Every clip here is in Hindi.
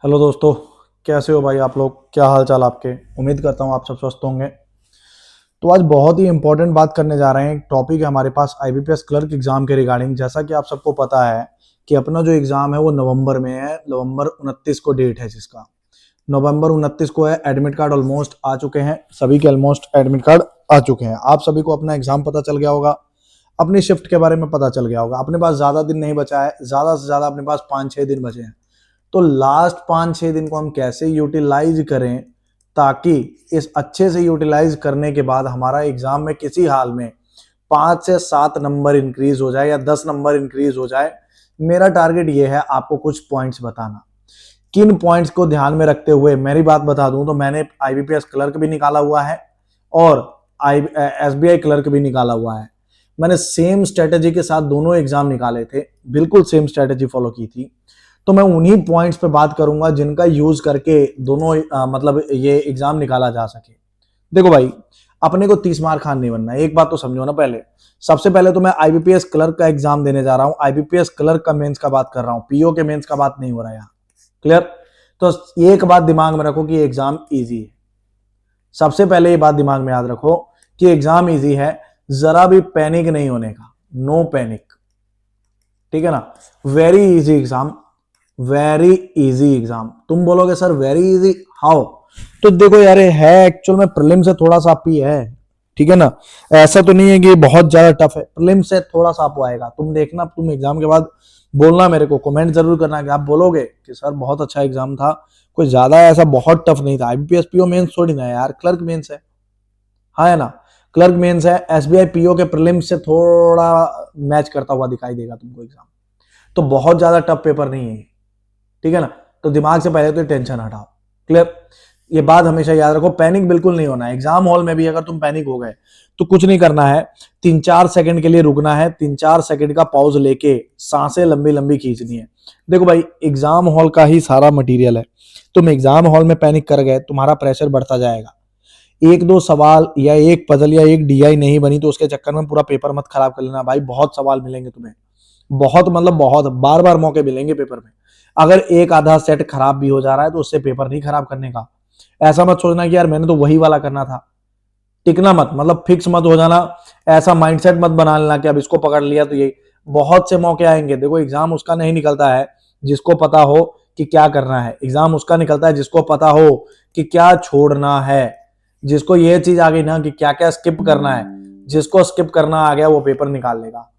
हेलो दोस्तों, कैसे हो भाई आप लोग? क्या हाल चाल आपके? उम्मीद करता हूँ आप सब स्वस्थ होंगे। तो आज बहुत ही इंपॉर्टेंट बात करने जा रहे हैं। एक टॉपिक है हमारे पास आईबीपीएस क्लर्क एग्जाम के रिगार्डिंग। जैसा कि आप सबको पता है कि अपना जो एग्जाम है वो नवंबर में है। नवंबर 29 को डेट है जिसका। नवंबर 29 को है। एडमिट कार्ड ऑलमोस्ट आ चुके हैं, सभी के ऑलमोस्ट एडमिट कार्ड आ चुके हैं। आप सभी को अपना एग्जाम पता चल गया होगा, अपनी शिफ्ट के बारे में पता चल गया होगा। अपने पास ज्यादा दिन नहीं बचा है, ज्यादा से ज्यादा अपने पास 5-6 दिन बचे हैं। तो लास्ट 5-6 दिन को हम कैसे यूटिलाइज करें ताकि इस अच्छे से यूटिलाइज करने के बाद हमारा एग्जाम में किसी हाल में 5 से 7 नंबर इंक्रीज हो जाए या 10 नंबर इंक्रीज हो जाए। मेरा टारगेट ये है आपको कुछ पॉइंट्स बताना। किन पॉइंट्स को ध्यान में रखते हुए मेरी बात बता दूं तो मैंने आईबीपीएस क्लर्क भी निकाला हुआ है और एसबीआई क्लर्क भी निकाला हुआ है। मैंने सेम स्ट्रेटेजी के साथ दोनों एग्जाम निकाले थे, बिल्कुल सेम स्ट्रेटेजी फॉलो की थी। तो मैं उन्हीं पॉइंट्स पे बात करूंगा जिनका यूज करके दोनों मतलब ये एग्जाम निकाला जा सके। देखो भाई, अपने को 30 मार खान नहीं बनना है, एक बात तो समझो ना। पहले सबसे पहले तो मैं आईबीपीएस क्लर्क का एग्जाम देने जा रहा हूं। आईबीपीएस क्लर्क का मेंस का बात कर रहा हूं, पीओ के मेंस का बात नहीं हो रहा है यहाँ। क्लियर? तो एक बात दिमाग में रखो कि एग्जाम इजी है। सबसे पहले ये बात दिमाग में याद रखो कि एग्जाम इजी है, जरा भी पैनिक नहीं होने का। नो पैनिक, ठीक है ना? Very easy exam, very easy exam. तुम बोलोगे सर वेरी इजी हाउ? तो देखो यार, है एक्चुअल में प्रीलिम से थोड़ा सा आप ही है, ठीक है ना? ऐसा तो नहीं है कि बहुत ज्यादा टफ है। प्रीलिम से थोड़ा सा आपको आएगा। तुम देखना, तुम एग्जाम के बाद बोलना, मेरे को कमेंट जरूर करना कि आप बोलोगे कि सर बहुत अच्छा एग्जाम था, कोई ज्यादा ऐसा बहुत टफ नहीं था। आईबीपीएस पीओ मेंस थोड़ी ना है यार, क्लर्क मेंस है। हाँ है ना? क्लर्क मेंस है। एसबीआई पीओ के प्रीलिम से थोड़ा मैच करता हुआ दिखाई देगा तुमको एग्जाम। तो बहुत ज्यादा टफ पेपर नहीं है, ठीक है ना? तो दिमाग से पहले तो टेंशन हटाओ। क्लियर? ये बात हमेशा याद रखो, पैनिक बिल्कुल नहीं होना है। एग्जाम हॉल में भी अगर तुम पैनिक हो गए तो कुछ नहीं करना है। 3-4 सेकंड के लिए रुकना है, 3-4 सेकंड का पॉज लेके सांसें लंबी लंबी खींचनी है। देखो भाई, एग्जाम हॉल का ही सारा मटेरियल है। तुम एग्जाम हॉल में पैनिक कर गए, तुम्हारा प्रेशर बढ़ता जाएगा। एक दो सवाल या एक पजल या एक डीआई नहीं बनी तो उसके चक्कर में पूरा पेपर मत खराब कर लेना भाई। बहुत सवाल मिलेंगे तुम्हें, बहुत मतलब बहुत बार बार मौके मिलेंगे पेपर में। अगर एक आधा सेट खराब भी हो जा रहा है तो उससे पेपर नहीं खराब करने का। ऐसा मत सोचना कि यार मैंने तो वही वाला करना था। टिकना मत, मतलब फिक्स मत हो जाना। ऐसा माइंडसेट मत बना लेना कि अब इसको पकड़ लिया तो ये। बहुत से मौके आएंगे। देखो, एग्जाम उसका नहीं निकलता है जिसको पता हो कि क्या करना है। एग्जाम उसका निकलता है जिसको पता हो कि क्या छोड़ना है। जिसको ये चीज आ गई ना कि क्या क्या स्किप करना है, जिसको स्किप करना आ गया वो पेपर निकाल लेगा।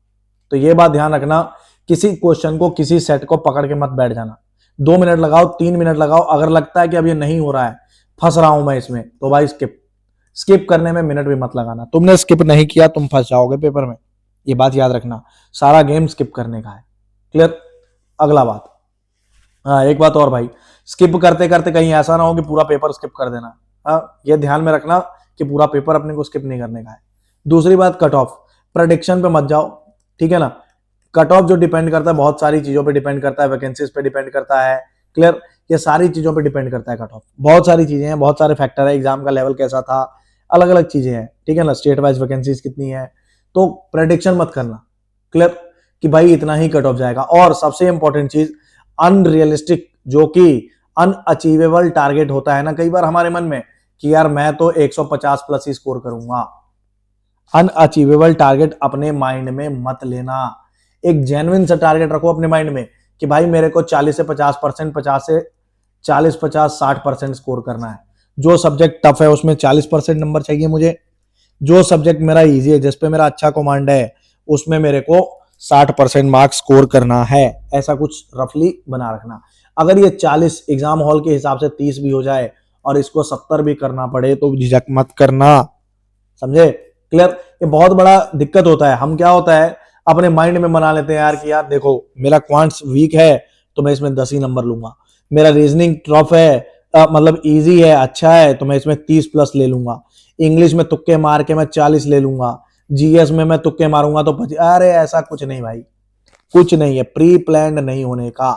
तो ये बात ध्यान रखना, किसी क्वेश्चन को किसी सेट को पकड़ के मत बैठ जाना। 2 मिनट लगाओ, 3 मिनट लगाओ, अगर लगता है कि अब ये नहीं हो रहा है, फंस रहा हूं मैं इसमें, तो भाई स्किप। स्किप करने में मिनट भी मत लगाना। तुमने स्किप नहीं किया तुम फंस जाओगे पेपर में। ये बात याद रखना, सारा गेम स्किप करने का है। क्लियर? अगला बात, हाँ एक बात और भाई, स्किप करते करते कहीं ऐसा ना हो कि पूरा पेपर स्किप कर देना। हाँ, ये ध्यान में रखना कि पूरा पेपर अपने को स्किप नहीं करने का है। दूसरी बात, कट ऑफ प्रेडिक्शन पे मत जाओ, ठीक है ना? कट ऑफ जो डिपेंड करता है बहुत सारी चीजों पे डिपेंड करता है, वैकेंसीज पे डिपेंड करता है। क्लियर? ये सारी चीजों पे डिपेंड करता है कट ऑफ। बहुत सारी चीजें हैं, बहुत सारे फैक्टर है। एग्जाम का लेवल कैसा था, अलग अलग चीजें हैं, ठीक है ना? स्टेट वाइज वैकेंसीज कितनी है, तो प्रेडिक्शन मत करना। क्लियर? कि भाई इतना ही कट ऑफ जाएगा। और सबसे इंपॉर्टेंट चीज, अनरियलिस्टिक जो कि अनअचीवेबल टारगेट होता है ना कई बार हमारे मन में कि यार मैं तो 150 प्लस ही स्कोर करूंगा। अनअचीवेबल टारगेट अपने माइंड में मत लेना। एक जेन्युइन सा टारगेट रखो अपने माइंड में कि भाई मेरे को 40 से 50%, 50 से 40, 50, 60% स्कोर करना है। जो सब्जेक्ट टफ है उसमें 40% नंबर चाहिए मुझे। जो सब्जेक्ट मेरा इजी है, जिसपे मेरा अच्छा कमांड है, उसमें मेरे को 60% मार्क्स स्कोर करना है। ऐसा कुछ रफली बना रखना। अगर ये 40 एग्जाम हॉल के हिसाब से 30 भी हो जाए और इसको 70 भी करना पड़े तो झिझक मत करना। समझे? क्लियर? ये बहुत बड़ा दिक्कत होता है। हम क्या होता है अपने माइंड में बना लेते हैं यार कि यार देखो मेरा क्वांट्स वीक है तो मैं इसमें 10 ही नंबर लूंगा। मेरा रीजनिंग टफ है, मतलब इजी है, अच्छा है, तो मैं इसमें 30 प्लस ले लूंगा। इंग्लिश में तुक्के मार के मैं 40 ले लूंगा। जीएस में मैं तुक्के मारूंगा तो 25। अरे ऐसा कुछ नहीं भाई, कुछ नहीं है। प्री प्लान्ड नहीं होने का,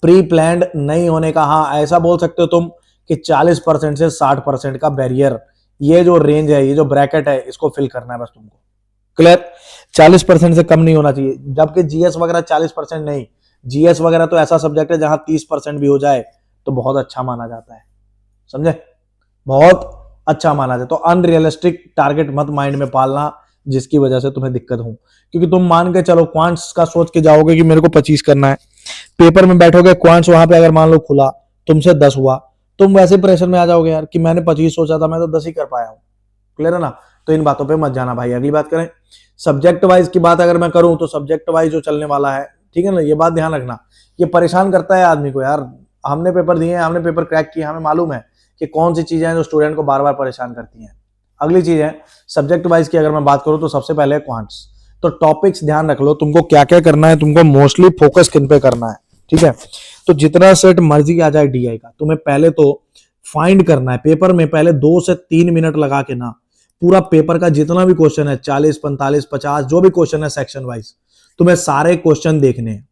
प्री प्लान्ड नहीं होने का। हाँ ऐसा बोल सकते हो तुम कि 40% से 60% का बैरियर, ये जो रेंज है, ये जो ब्रैकेट है, इसको फिल करना है बस तुमको। क्लियर? 40% से कम नहीं होना चाहिए। जबकि जीएस वगैरह 40% नहीं, जीएस वगैरह तो ऐसा सब्जेक्ट है जहां 30% भी हो जाए तो बहुत अच्छा माना जाता है, समझे, बहुत अच्छा माना जाए। तो अनरियलिस्टिक टारगेट मत माइंड में पालना जिसकी वजह से तुम्हें दिक्कत हो, क्योंकि तुम मान के चलो क्वांट्स का सोच के जाओगे कि मेरे को 25 करना है, पेपर में बैठोगे क्वांट्स वहां पे अगर मान लो खुला तुमसे 10 हुआ, तुम वैसे प्रेशर में आ जाओगे यार कि मैंने 25 सोचा था, मैं तो 10 ही कर पाया हूं। क्लियर है ना? तो इन बातों पे मत जाना भाई। अगली बात करें सब्जेक्ट वाइज की बात अगर मैं करूं तो सब्जेक्ट वाइज जो चलने वाला है, ठीक है ना, ये बात ध्यान रखना, ये परेशान करता है आदमी को यार। हमने पेपर दिए, हमने पेपर क्रैक किए, हमें मालूम है कि कौन सी चीजें हैं जो स्टूडेंट को बार बार परेशान करती हैं। अगली चीज है सब्जेक्ट वाइज की अगर मैं बात करूं तो सबसे पहले क्वांट्स। तो टॉपिक्स ध्यान रख लो, तुमको क्या क्या करना है, तुमको मोस्टली फोकस किन पे करना है, ठीक है। तो जितना सेट मर्जी आ जाए डीआई का, तुम्हें पहले तो फाइंड करना है पेपर में, पहले 2 से 3 मिनट लगा के ना पूरा पेपर का जितना भी क्वेश्चन है 40 45 50 जो भी क्वेश्चन है सेक्शन वाइज, तुम्हें सारे क्वेश्चन देखने हैं,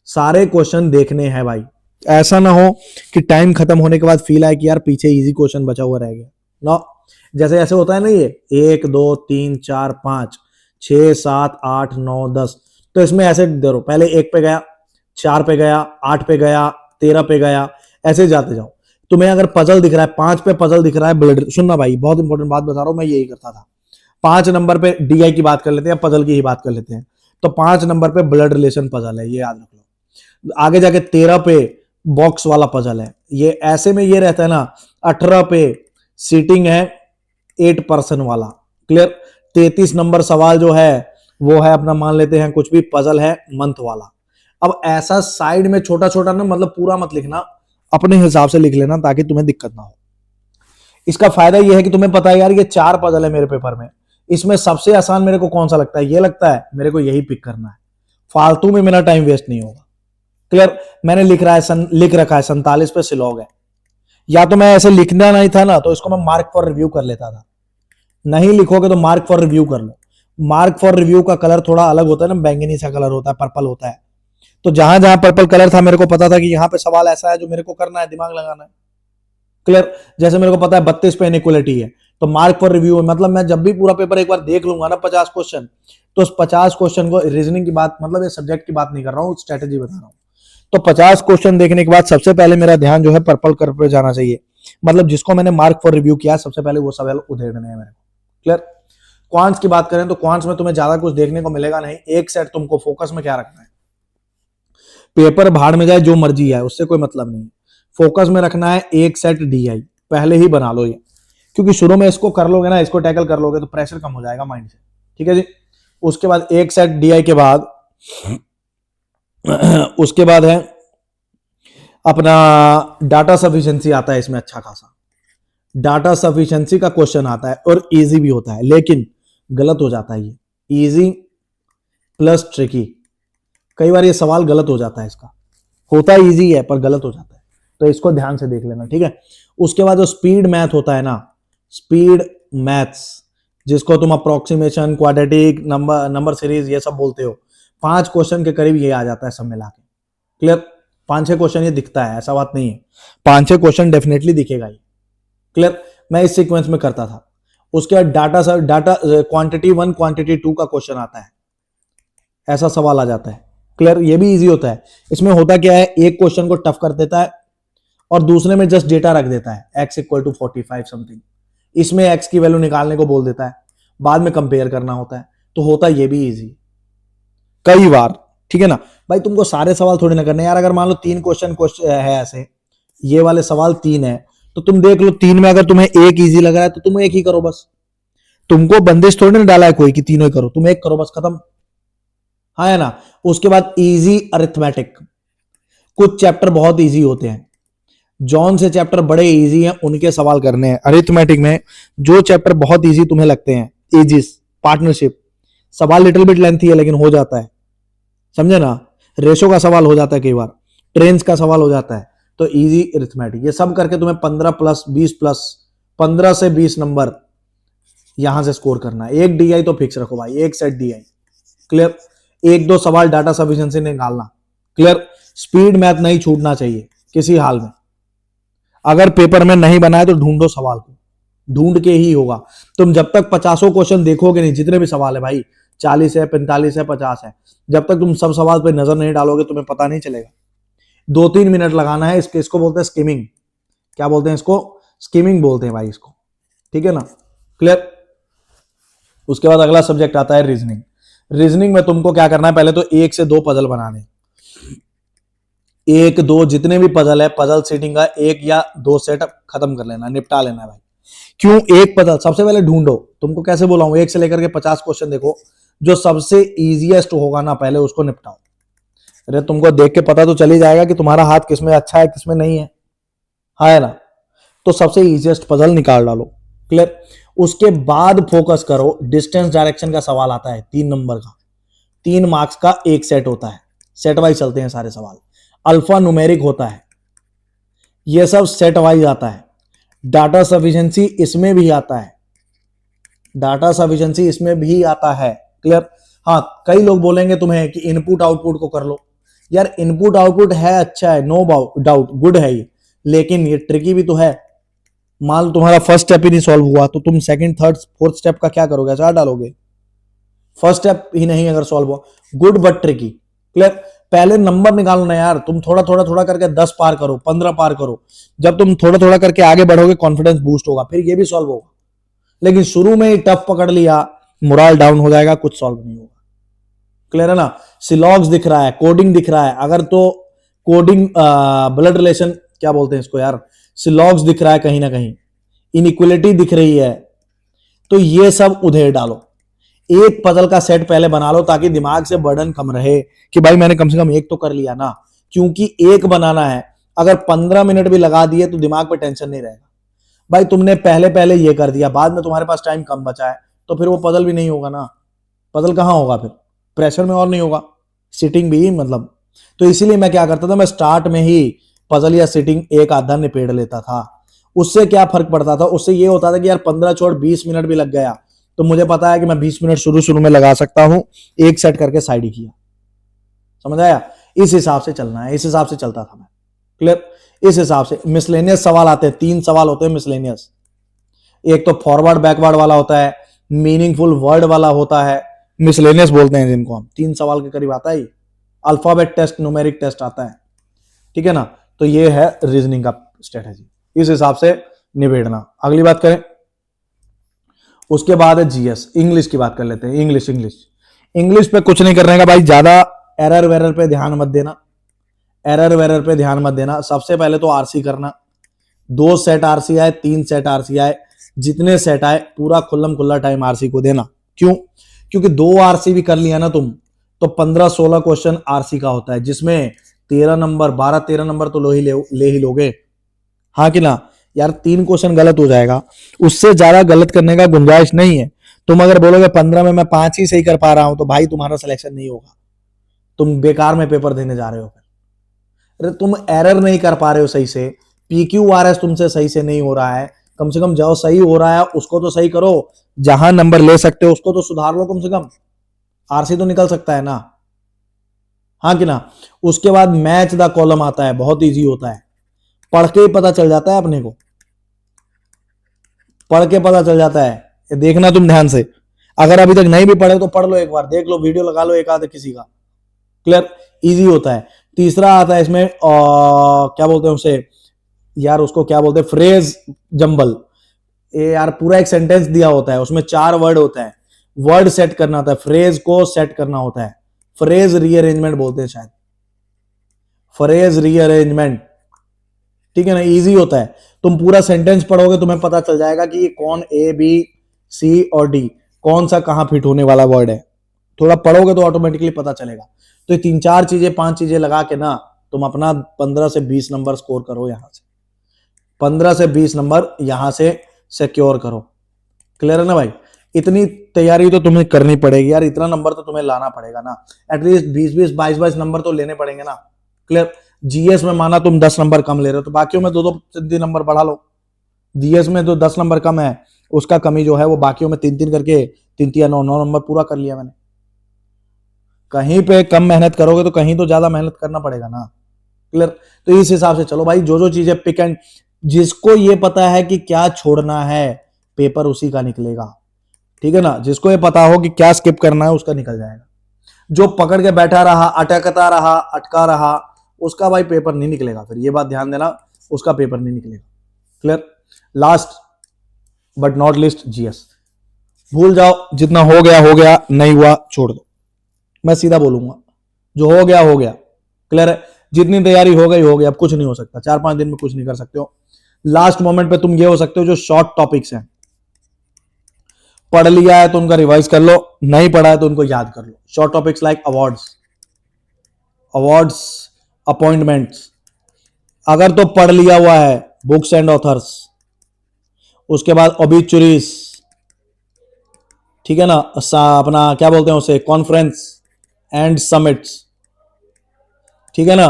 सारे क्वेश्चन देखने हैं भाई। ऐसा ना हो कि टाइम खत्म होने के बाद फील आए कि यार पीछे इजी क्वेश्चन बचा हुआ रह गया ना। जैसे ऐसे होता है ना, ये 1 2 3 4 5 6 7 8 9 10, तो इसमें ऐसे दे रहो, पहले 1 पे गया, 4 पे गया, 8 पे गया, 13 पे गया, ऐसे जाते जाओ। तुम्हें अगर पजल दिख रहा है 5 पे, पजल दिख रहा है ब्लड, सुनना भाई बहुत इंपॉर्टेंट बात बता रहा हूं, मैं यही करता था। 5 नंबर पे डीआई की बात कर लेते हैं, पजल की ही बात कर लेते हैं। तो 5 नंबर पे ब्लड रिलेशन पजल है, ये याद रख लो। आगे जाके 13 पे बॉक्स वाला पजल है, ये ऐसे में ये रहता है ना। 18 पे सीटिंग है 8 पर्सन वाला, क्लियर। 33 नंबर सवाल जो है वो है अपना, मान लेते हैं कुछ भी पजल है मंथ वाला। अब ऐसा साइड में छोटा छोटा ना, मतलब पूरा मत लिखना, अपने हिसाब से लिख लेना ताकि तुम्हें दिक्कत ना हो। इसका फायदा यह है कि तुम्हें पता है यार ये 4 पजल है मेरे पेपर में, इसमें सबसे आसान मेरे को कौन सा लगता है, ये लगता है मेरे को यही पिक करना है, फालतू में मेरा टाइम वेस्ट नहीं होगा। क्लियर। मैंने लिख रखा है 47 पे सिलॉग है, या तो मैं ऐसे लिखना नहीं था ना तो इसको मैं मार्क फॉर रिव्यू कर लेता था। नहीं लिखोगे तो मार्क फॉर रिव्यू कर लो। मार्क फॉर रिव्यू का कलर थोड़ा अलग होता है ना, बैंगनी सा कलर होता है, पर्पल होता है। तो जहां जहां पर्पल कलर था मेरे को पता था कि यहां पे सवाल ऐसा है जो मेरे को करना है, दिमाग लगाना है। क्लियर। जैसे मेरे को पता है 32 पे इनइक्वालिटी है, तो मार्क फॉर रिव्यू मतलब मैं जब भी पूरा पेपर एक बार देख लूंगा ना 50 क्वेश्चन, तो उस 50 क्वेश्चन को, रीजनिंग की बात मतलब ये सब्जेक्ट की बात नहीं कर रहा हूँ, स्ट्रेटेजी बता रहा हूँ। तो 50 क्वेश्चन देखने के बाद सबसे पहले मेरा ध्यान जो है पर्पल कलर पे जाना चाहिए, मतलब जिसको मैंने मार्क फॉर रिव्यू किया सबसे पहले वो सवाल उधेड़ने हैं मेरे को। क्लियर। क्वांट्स की बात करें तो क्वांट्स में तुम्हें ज्यादा कुछ देखने को मिलेगा नहीं, एक सेट तुमको फोकस में क्या रखना है, पेपर भाड़ में जाए जो मर्जी है उससे कोई मतलब नहीं, फोकस में रखना है एक सेट डीआई, पहले ही बना लो ये, क्योंकि शुरू में इसको कर लोगे ना, इसको टैकल कर लोगे तो प्रेशर कम हो जाएगा माइंड से, ठीक है जी। उसके बाद एक सेट डीआई के बाद उसके बाद है अपना डाटा सफिशिएंसी आता है इसमें अच्छा खासा, डाटा सफिशिएंसी का क्वेश्चन आता है और इजी भी होता है, लेकिन गलत हो जाता है ये, इजी प्लस ट्रिकी, कई बार ये सवाल गलत हो जाता है, इसका होता है इजी है पर गलत हो जाता है, तो इसको ध्यान से देख लेना, ठीक है। उसके बाद जो स्पीड मैथ होता है ना, स्पीड मैथ्स जिसको तुम अप्रोक्सीमेशन, क्वाड्रेटिक, नंबर सीरीज ये सब बोलते हो, 5 क्वेश्चन के करीब ये आ जाता है सब मिला के। क्लियर। 5-6 क्वेश्चन ये दिखता है, ऐसा बात नहीं है, 5-6 क्वेश्चन डेफिनेटली दिखेगा ही। क्लियर। मैं इस सीक्वेंस में करता था। उसके बाद डाटा क्वांटिटी 1 क्वांटिटी 2 का क्वेश्चन आता है, ऐसा सवाल आ जाता है। क्लियर। ये भी इजी होता है। इसमें होता क्या है, एक क्वेश्चन को टफ कर देता है और दूसरे में जस्ट डेटा रख देता है, x इक्वल टू 45 समथिंग, इसमें x की वैल्यू निकालने को बोल देता है, बाद में कंपेयर करना होता है, तो होता ये भी इजी कई बार, ठीक है ना। भाई तुमको सारे सवाल थोड़ी ना करने यार, अगर मान लो 3 क्वेश्चन है ऐसे, ये वाले सवाल 3 है, तो तुम देख लो 3 में अगर तुम्हें एक इजी लग रहा है तो तुम एक ही करो बस, तुमको बंदिश थोड़ी ना डाला है कोई कि तीनों ही करो, तुम एक करो बस, खत्म, हाँ है ना। उसके बाद इजी अरिथमेटिक, कुछ चैप्टर बहुत इजी होते हैं, जॉन से चैप्टर बड़े इजी हैं, उनके सवाल करने हैं। अरिथमेटिक में जो चैप्टर बहुत इजी तुम्हें लगते हैं, एजिस, पार्टनरशिप, सवाल लिटिल बिट लेंथी है लेकिन हो जाता है, समझे ना, रेशो का सवाल हो जाता है कई बार, ट्रेन्स का सवाल हो जाता है, तो इजी अरिथमेटिक, ये सब करके तुम्हें 15 प्लस 20 प्लस 15 से 20 नंबर यहां से स्कोर करना है। एक डीआई तो फिक्स रखो भाई, एक सेट डीआई। क्लियर। 1-2 सवाल डाटा सफिशिएंसी निकालना। क्लियर। स्पीड मैथ नहीं छूटना चाहिए किसी हाल में, अगर पेपर में नहीं बनाए तो ढूंढो सवाल को, ढूंढ के ही होगा। तुम जब तक 50 क्वेश्चन देखोगे नहीं, जितने भी सवाल है भाई, 40 है, 45 है, 50 है, जब तक तुम सब सवाल पे नजर नहीं डालोगे तुम्हें पता नहीं चलेगा। 2-3 मिनट लगाना है। इसको बोलते हैं स्किमिंग। क्या बोलते हैं इसको? स्किमिंग बोलते हैं भाई इसको। ठीक है ना? क्लियर? उसके बाद अगला सब्जेक्ट आता है रीजनिंग। रीजनिंग में तुमको क्या करना है, पहले तो 1 से 2 पजल बनाने। 1-2 जितने भी पजल है, पजल सेटिंग का 1 या 2 सेट खत्म कर लेना, निपटा लेना है भाई। क्यों? एक पजल सबसे पहले ढूंढो। तुमको कैसे बोला हूं, 1 से लेकर के 50 क्वेश्चन देखो, जो सबसे इजीएस्ट होगा ना पहले उसको निपटाओ। अरे तुमको देख के पता तो चल ही जाएगा कि तुम्हारा हाथ किसमें अच्छा है किसमें नहीं है, है ना? तो सबसे इजीएस्ट पजल निकाल डालो। क्लियर? उसके बाद फोकस करो, डिस्टेंस डायरेक्शन का सवाल आता है 3 नंबर का, 3 मार्क्स का एक सेट होता है, सेट वाइज चलते हैं सारे सवाल। अल्फा न्यूमेरिक होता है, यह सब सेट वाइज आता है। डाटा सफिशिएंसी इसमें भी आता है, डाटा सफिशिएंसी इसमें भी आता है। क्लियर? हाँ, कई लोग बोलेंगे तुम्हें कि इनपुट आउटपुट को कर लो। यार इनपुट आउटपुट है, अच्छा है, नो डाउट, गुड है ये, लेकिन ये ट्रिकी भी तो है। मान लो तुम्हारा फर्स्ट स्टेप ही नहीं सॉल्व हुआ तो तुम सेकंड थर्ड फोर्थ स्टेप का क्या करोगे? ऐसा डालोगे? फर्स्ट स्टेप ही नहीं अगर सॉल्व हुआ, गुड बट ट्रिकी। क्लियर? पहले नंबर निकालो ना यार, तुम थोड़ा थोड़ा थोड़ा करके 10 पार करो, 15 पार करो। जब तुम थोड़ा थोड़ा करके आगे बढ़ोगे कॉन्फिडेंस बूस्ट होगा, फिर ये भी सॉल्व होगा। लेकिन शुरू में ही टफ पकड़ लिया, मोरल डाउन हो जाएगा, कुछ सॉल्व नहीं होगा। क्लियर है ना? सिलॉग्स दिख रहा है, कोडिंग दिख रहा है, अगर तो कोडिंग ब्लड रिलेशन क्या बोलते हैं इसको यार, सिलॉग्स दिख रहा है कहीं ना कहीं, इनइक्वलिटी दिख रही है, तो ये सब उधेड़ डालो। एक पजल का सेट पहले बना लो ताकि दिमाग से बर्डन कम रहे कि भाई मैंने कम से कम एक तो कर लिया ना, क्योंकि एक बनाना है। अगर 15 मिनट भी लगा दिए तो दिमाग पे टेंशन नहीं रहेगा। भाई तुमने पहले पहले ये कर दिया, बाद में तुम्हारे पास टाइम कम बचा है, तो फिर वो पजल भी नहीं होगा ना। पजल कहां होगा फिर? प्रेशर में और नहीं होगा, सिटिंग भी मतलब। तो इसीलिए मैं क्या करता था, मैं स्टार्ट में ही पजल या सिटिंग एक आधा निपेड़ लेता था। उससे क्या फर्क पड़ता था? उससे ये होता था कि यार 15 छोड़ 20 मिनट भी लग गया तो मुझे पता है कि मैं 20 मिनट शुरू शुरू में लगा सकता हूं, एक सेट करके साइड ही किया। समझ आया? इस हिसाब से चलना है, इस हिसाब से चलता था मैं। क्लियर? इस हिसाब से मिसलेनियस सवाल आते हैं, 3 सवाल होते हैं मिसलेनियस। एक तो फॉरवर्ड बैकवर्ड वाला होता है, मीनिंगफुल वर्ड वाला होता है, मिसलेनियस बोलते हैं जिनको हम। 3 सवाल के करीब आता है, अल्फाबेट टेस्ट, न्यूमेरिक टेस्ट आता है। ठीक है ना? तो ये है रीजनिंग का स्ट्रेटेजी, इस हिसाब से निबेड़ना। अगली बात करें, उसके बाद है जीएस, इंग्लिश की बात कर लेते हैं। इंग्लिश इंग्लिश इंग्लिश पे कुछ नहीं करने का भाई, ज्यादा एरर वेरर पे ध्यान मत देना, एरर वेरर पे ध्यान मत देना। सबसे पहले तो आरसी करना, 2 सेट आरसी आए, 3 सेट आरसी आए, जितने सेट आए पूरा खुल्लम खुल्ला टाइम आरसी को देना। क्यों? क्योंकि 2 आरसी भी कर लिया ना तुम तो 15-16 क्वेश्चन आरसी का होता है, जिसमें 13 नंबर, 12-13 नंबर तो ले ही लोगे, हाँ कि ना? यार 3 क्वेश्चन गलत हो जाएगा, उससे ज्यादा गलत करने का गुंजाइश नहीं है। तुम अगर बोलोगे 15 में मैं 5 ही सही कर पा रहा हूं तो भाई तुम्हारा सिलेक्शन नहीं होगा, तुम बेकार में पेपर देने जा रहे हो। अरे तुम एरर नहीं कर पा रहे हो सही से, PQRS तुमसे सही से नहीं हो रहा है, कम से कम जो सही हो रहा है उसको तो सही करो, जहां नंबर ले सकते हो उसको तो सुधार लो, कम से कम आरसी तो निकल सकता है ना, हाँ कि ना? उसके बाद मैच द कॉलम आता है, बहुत इजी होता है, पढ़ के ही पता चल जाता है अपने को, पढ़ के पता चल जाता है। ये देखना तुम ध्यान से, अगर अभी तक नहीं भी पढ़े तो पढ़ लो, एक बार देख लो, वीडियो लगा लो एक आध किसी का। क्लियर? इजी होता है। तीसरा आता है इसमें क्या बोलते हैं उसे यार, उसको क्या बोलते हैं, फ्रेज जंबल। ये यार पूरा एक सेंटेंस दिया होता है, उसमें 4 वर्ड होता है, वर्ड सेट करना होता है, फ्रेज को सेट करना होता है, फ्रेज रीअरेंजमेंट बोलते हैं शायद, फ्रेज रीअरेंजमेंट। ठीक है ना? इजी होता है, तुम पूरा सेंटेंस पढ़ोगे तुम्हें पता चल जाएगा कि ये कौन A B C और D कौन सा कहां फिट होने वाला वर्ड है। थोड़ा पढ़ोगे तो ऑटोमेटिकली पता चलेगा। तो ये 3-4 चीजें 5 चीजें लगा के ना तुम अपना 15 से 20 नंबर स्कोर करो, यहां से 15 से 20 नंबर यहां से सिक्योर करो। क्लियर है ना भाई? इतनी तैयारी तो तुम्हें करनी पड़ेगी यार, इतना नंबर तो तुम्हें लाना पड़ेगा ना, एटलीस्ट 20-20 22-22 नंबर तो लेने पड़ेंगे ना। क्लियर? जीएस में माना तुम 10 नंबर कम ले रहे हो तो बाकियों में 2-2 नंबर बढ़ा लो। जीएस में जो 10 नंबर कम है उसका कमी जो है वो बाकियों में 3-3 करके 3 या 9 नंबर पूरा कर लिया मैंने। कहीं पे कम मेहनत करोगे तो कहीं तो ज्यादा मेहनत करना पड़ेगा ना। क्लियर? तो इस हिसाब से चलो भाई, जो जो चीजें पिक एंड, जिसको ये पता है कि क्या छोड़ना है पेपर उसी का निकलेगा। ठीक है ना? जिसको ये पता हो कि क्या स्किप करना है उसका निकल जाएगा। जो पकड़ के बैठा रहा, अटकता रहा, अटका रहा, उसका भाई पेपर नहीं निकलेगा, फिर ये बात ध्यान देना, उसका पेपर नहीं निकलेगा। Clear. Last but not list GS. भूल जाओ, जितना हो गया, नहीं हुआ छोड़ दो। मैं सीधा बोलूंगा, जो हो गया। क्लियर है। जितनी तैयारी हो गई, अब कुछ नहीं हो सकता, 4-5 दिन में कुछ नहीं कर सकते हो। लास्ट मोमेंट पे तुम ये हो सकते हो, जो शॉर्ट टॉपिक्स हैं, पढ़ लिया है तो उनका रिवाइज कर लो, नहीं पढ़ा है तो उनको याद कर लो। Short topics like awards, appointments, अगर तो पढ़ लिया हुआ है, बुक्स एंड ऑथर्स, उसके बाद ओबिचुरीज, ठीक है ना, अपना क्या बोलते हैं उसे, कॉन्फ्रेंस एंड समिट्स, ठीक है ना।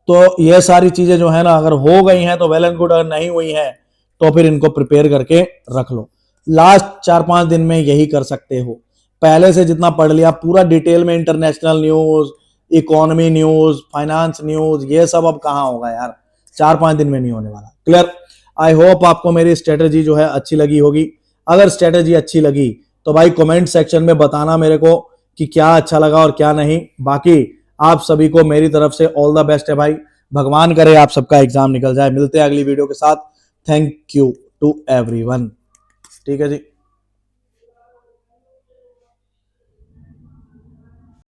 तो ये सारी चीजें जो है ना, अगर हो गई हैं तो वेल एंड गुड, अगर नहीं हुई है तो फिर इनको प्रिपेयर करके रख लो। लास्ट 4-5 दिन में यही कर सकते हो। पहले से जितना पढ़ लिया पूरा डिटेल में, international news, economy news, finance news, ये सब अब कहां होगा यार, 4-5 दिन में नहीं होने वाला। क्लियर। आई होप आपको मेरी स्ट्रेटेजी जो है अच्छी लगी होगी। अगर स्ट्रेटेजी अच्छी लगी तो भाई कमेंट सेक्शन में बताना मेरे को कि क्या अच्छा लगा और क्या नहीं। बाकी आप सभी को मेरी तरफ से ऑल द बेस्ट है भाई। भगवान करे आप सबका एग्जाम निकल जाए। मिलते हैं अगली वीडियो के साथ। Thank you to everyone. ठीक है जी।